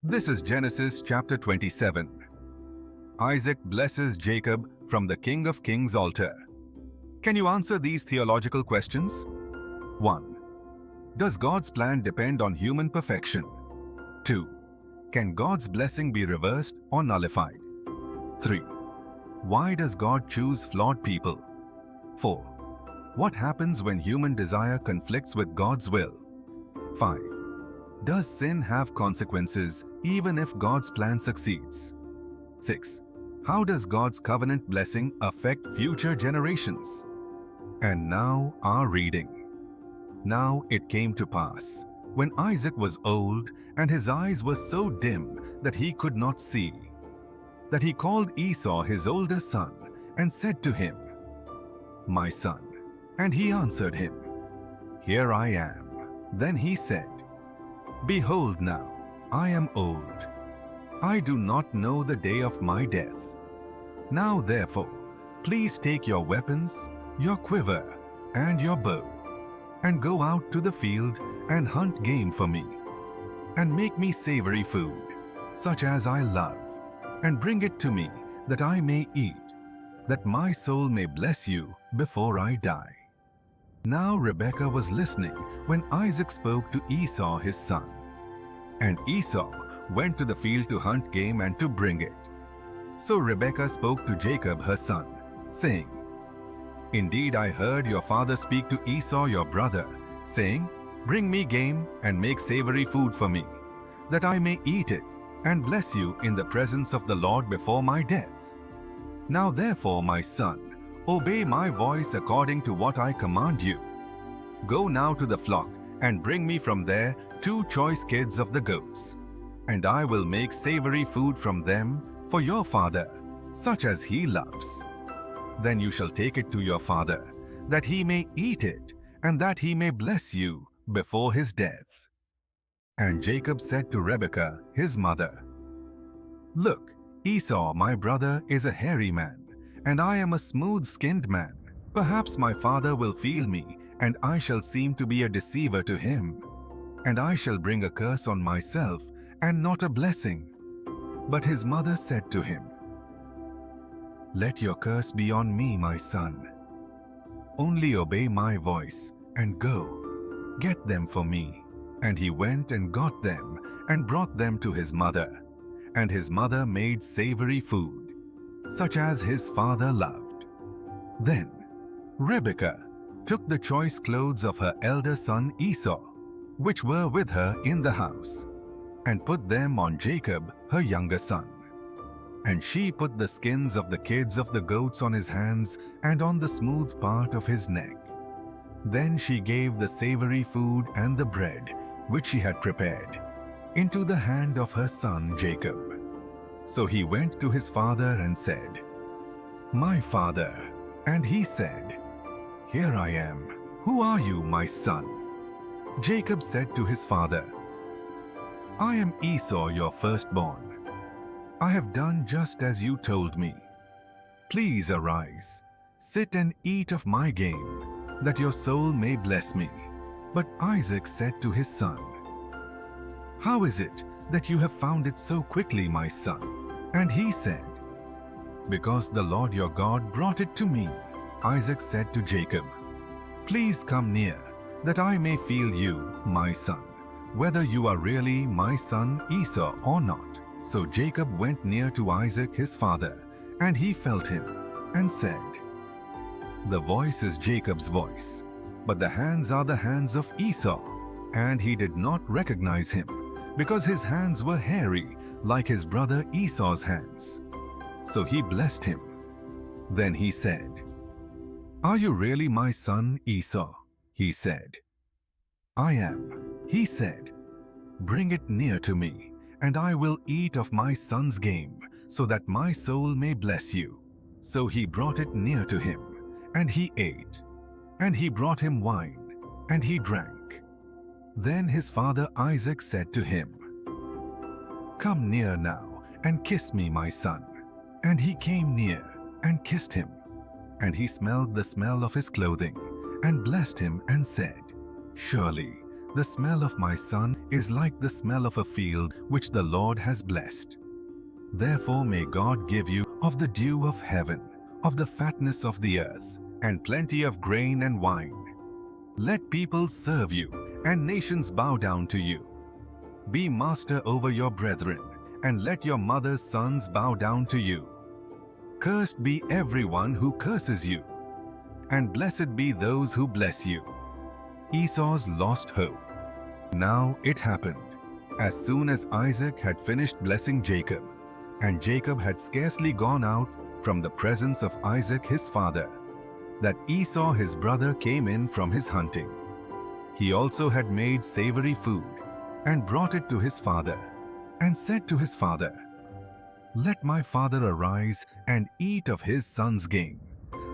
This is Genesis chapter 27. Isaac blesses Jacob from the King of Kings altar. Can you answer these theological questions? 1. Does God's plan depend on human perfection? 2. Can God's blessing be reversed or nullified? 3. Why does God choose flawed people? 4. What happens when human desire conflicts with God's will? 5. Does sin have consequences even if God's plan succeeds? 6. How does God's covenant blessing affect future generations? And now our reading. Now it came to pass, when Isaac was old and his eyes were so dim that he could not see, that he called Esau his older son and said to him, "My son." And he answered him, "Here I am." Then he said, "Behold now, I am old. I do not know the day of my death. Now therefore, please take your weapons, your quiver, and your bow, and go out to the field and hunt game for me, and make me savory food, such as I love, and bring it to me, that I may eat, that my soul may bless you before I die." Now Rebekah was listening when Isaac spoke to Esau his son. And Esau went to the field to hunt game and to bring it. So Rebekah spoke to Jacob her son, saying, "Indeed I heard your father speak to Esau your brother, saying, 'Bring me game and make savory food for me, that I may eat it, and bless you in the presence of the Lord before my death.' Now therefore, my son, obey my voice according to what I command you. Go now to the flock, and bring me from there 2 choice kids of the goats, and I will make savory food from them for your father, such as he loves. Then you shall take it to your father, that he may eat it, and that he may bless you before his death." And Jacob said to Rebekah his mother, "Look, Esau my brother is a hairy man, and I am a smooth-skinned man. Perhaps my father will feel me, and I shall seem to be a deceiver to him, and I shall bring a curse on myself, and not a blessing." But his mother said to him, "Let your curse be on me, my son. Only obey my voice, and go, get them for me." And he went and got them, and brought them to his mother. And his mother made savory food, such as his father loved. Then Rebekah took the choice clothes of her elder son Esau, which were with her in the house, and put them on Jacob, her younger son. And she put the skins of the kids of the goats on his hands and on the smooth part of his neck. Then she gave the savory food and the bread, which she had prepared, into the hand of her son Jacob. So he went to his father and said, "My father." And he said, "Here I am. Who are you, my son?" Jacob said to his father, "I am Esau, your firstborn. I have done just as you told me. Please arise, sit and eat of my game, that your soul may bless me." But Isaac said to his son, "How is it that you have found it so quickly, my son?" And he said, "Because the Lord your God brought it to me." Isaac said to Jacob, "Please come near, that I may feel you, my son, whether you are really my son Esau or not." So Jacob went near to Isaac his father, and he felt him, and said, "The voice is Jacob's voice, but the hands are the hands of Esau." And he did not recognize him, because his hands were hairy, like his brother Esau's hands. So he blessed him. Then he said, "Are you really my son Esau?" He said, "I am." He said, "Bring it near to me, and I will eat of my son's game, so that my soul may bless you." So he brought it near to him, and he ate. And he brought him wine, and he drank. Then his father Isaac said to him, "Come near now, and kiss me, my son." And he came near, and kissed him. And he smelled the smell of his clothing, and blessed him, and said, "Surely The smell of my son is like the smell of a field which the Lord has blessed. Therefore may God give you of the dew of heaven, of the fatness of the earth, and plenty of grain and wine. Let peoples serve you, and nations bow down to you. Be master over your brethren, and let your mother's sons bow down to you. Cursed be everyone who curses you, and blessed be those who bless you. Esau's lost hope. Now it happened, as soon as Isaac had finished blessing Jacob, and Jacob had scarcely gone out from the presence of Isaac his father, that Esau his brother came in from his hunting. He also had made savory food, and brought it to his father, and said to his father, "Let my father arise and eat of his son's game,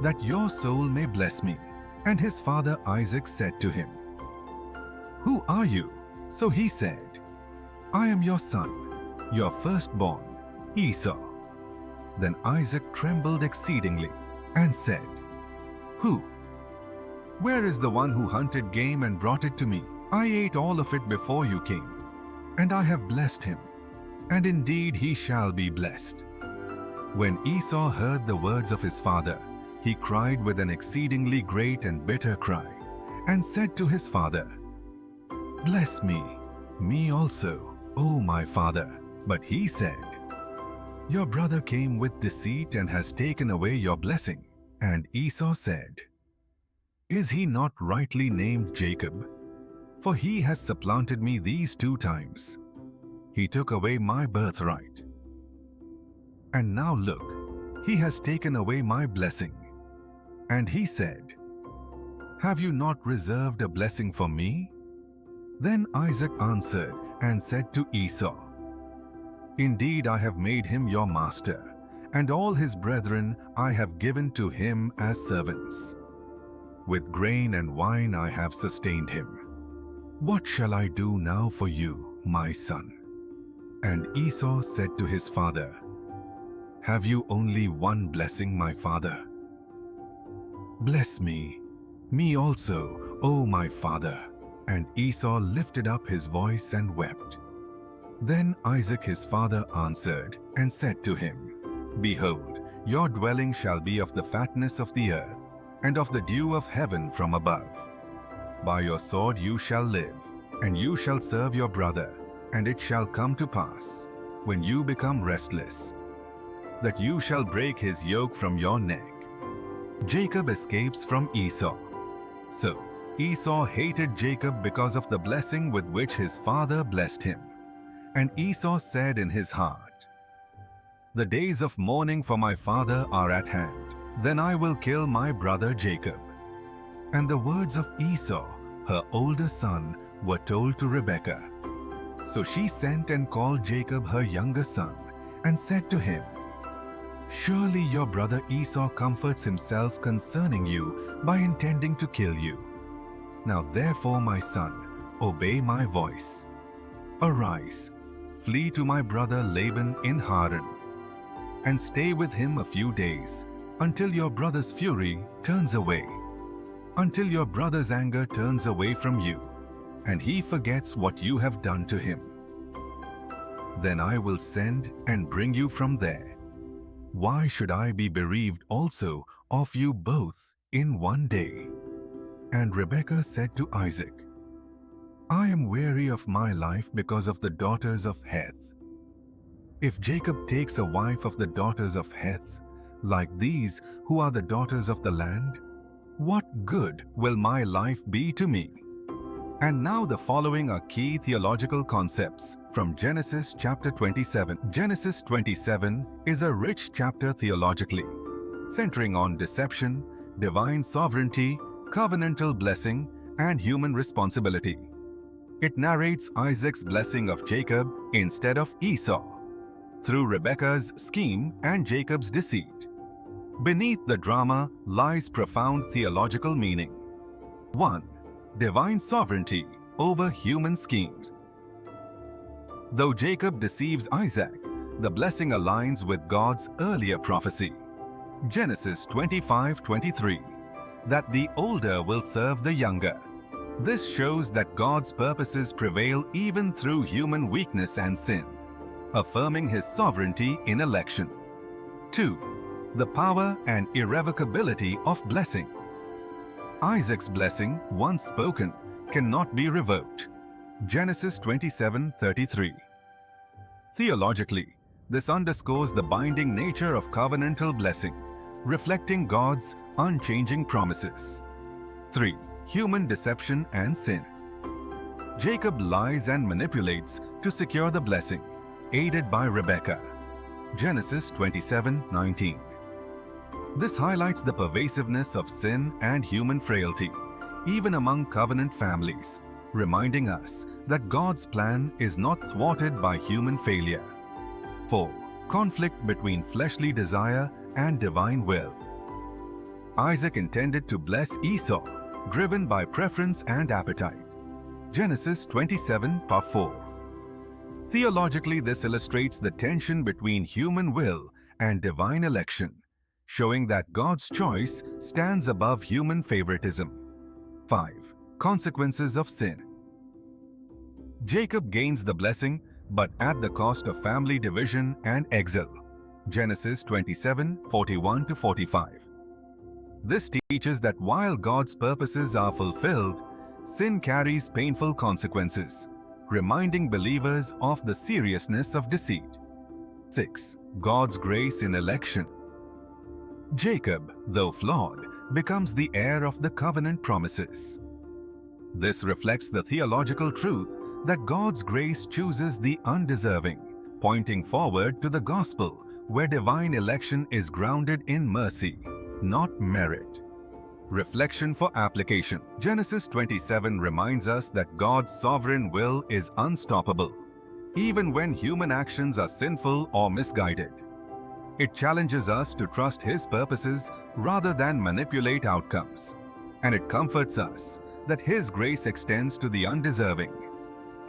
that your soul may bless me." And his father Isaac said to him, "Who are you?" So he said, "I am your son, your firstborn, Esau." Then Isaac trembled exceedingly and said, "Who? Where is the one who hunted game and brought it to me? I ate all of it before you came, and I have blessed him, and indeed he shall be blessed." When Esau heard the words of his father, he cried with an exceedingly great and bitter cry, and said to his father, "Bless me, me also, O my father." But he said, "Your brother came with deceit and has taken away your blessing." And Esau said, "Is he not rightly named Jacob? For he has supplanted me these 2 times. He took away my birthright. And now look, he has taken away my blessing." And he said, "Have you not reserved a blessing for me?" Then Isaac answered and said to Esau, "Indeed I have made him your master, and all his brethren I have given to him as servants. With grain and wine I have sustained him. What shall I do now for you, my son?" And Esau said to his father, "Have you only one blessing, my father? Bless me, me also, O my father." And Esau lifted up his voice and wept. Then Isaac his father answered and said to him, "Behold, your dwelling shall be of the fatness of the earth, and of the dew of heaven from above. By your sword you shall live, and you shall serve your brother, and it shall come to pass, when you become restless, that you shall break his yoke from your neck." Jacob escapes from Esau. So Esau hated Jacob because of the blessing with which his father blessed him. And Esau said in his heart, "The days of mourning for my father are at hand. Then I will kill my brother Jacob." And the words of Esau, her older son, were told to Rebekah. So she sent and called Jacob her younger son, and said to him, "Surely your brother Esau comforts himself concerning you by intending to kill you. Now therefore, my son, obey my voice. Arise, flee to my brother Laban in Haran, and stay with him a few days, until your brother's fury turns away, until your brother's anger turns away from you, and he forgets what you have done to him. Then I will send and bring you from there. Why should I be bereaved also of you both in one day?" And Rebekah said to Isaac, "I am weary of my life because of the daughters of Heth. If Jacob takes a wife of the daughters of Heth, like these who are the daughters of the land, what good will my life be to me?" And now the following are key theological concepts from Genesis chapter 27. Genesis 27 is a rich chapter theologically, centering on deception, divine sovereignty, covenantal blessing, and human responsibility. It narrates Isaac's blessing of Jacob instead of Esau, through Rebekah's scheme and Jacob's deceit. Beneath the drama lies profound theological meaning. 1. Divine sovereignty over human schemes. Though Jacob deceives Isaac, the blessing aligns with God's earlier prophecy, Genesis 25:23, that the older will serve the younger. This shows that God's purposes prevail even through human weakness and sin, affirming His sovereignty in election. 2. The power and irrevocability of blessing. Isaac's blessing, once spoken, cannot be revoked. Genesis 27:33. Theologically, this underscores the binding nature of covenantal blessing, reflecting God's unchanging promises. 3. Human deception and sin. Jacob lies and manipulates to secure the blessing, aided by Rebekah. Genesis 27:19. This highlights the pervasiveness of sin and human frailty, even among covenant families, reminding us that God's plan is not thwarted by human failure. 4. Conflict between fleshly desire and divine will. Isaac intended to bless Esau, driven by preference and appetite. Genesis 27:4. Theologically, this illustrates the tension between human will and divine election, showing that God's choice stands above human favoritism. 5. Consequences of sin. Jacob gains the blessing, but at the cost of family division and exile. Genesis 27:41-45. This teaches that while God's purposes are fulfilled, sin carries painful consequences, reminding believers of the seriousness of deceit. 6. God's grace in election. Jacob, though flawed, becomes the heir of the covenant promises. This reflects the theological truth that God's grace chooses the undeserving, pointing forward to the gospel where divine election is grounded in mercy, not merit. Reflection for application. Genesis 27 reminds us that God's sovereign will is unstoppable, even when human actions are sinful or misguided. It challenges us to trust His purposes rather than manipulate outcomes, and it comforts us that His grace extends to the undeserving.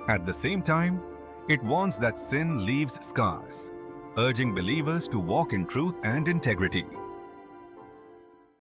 At the same time, it warns that sin leaves scars, urging believers to walk in truth and integrity.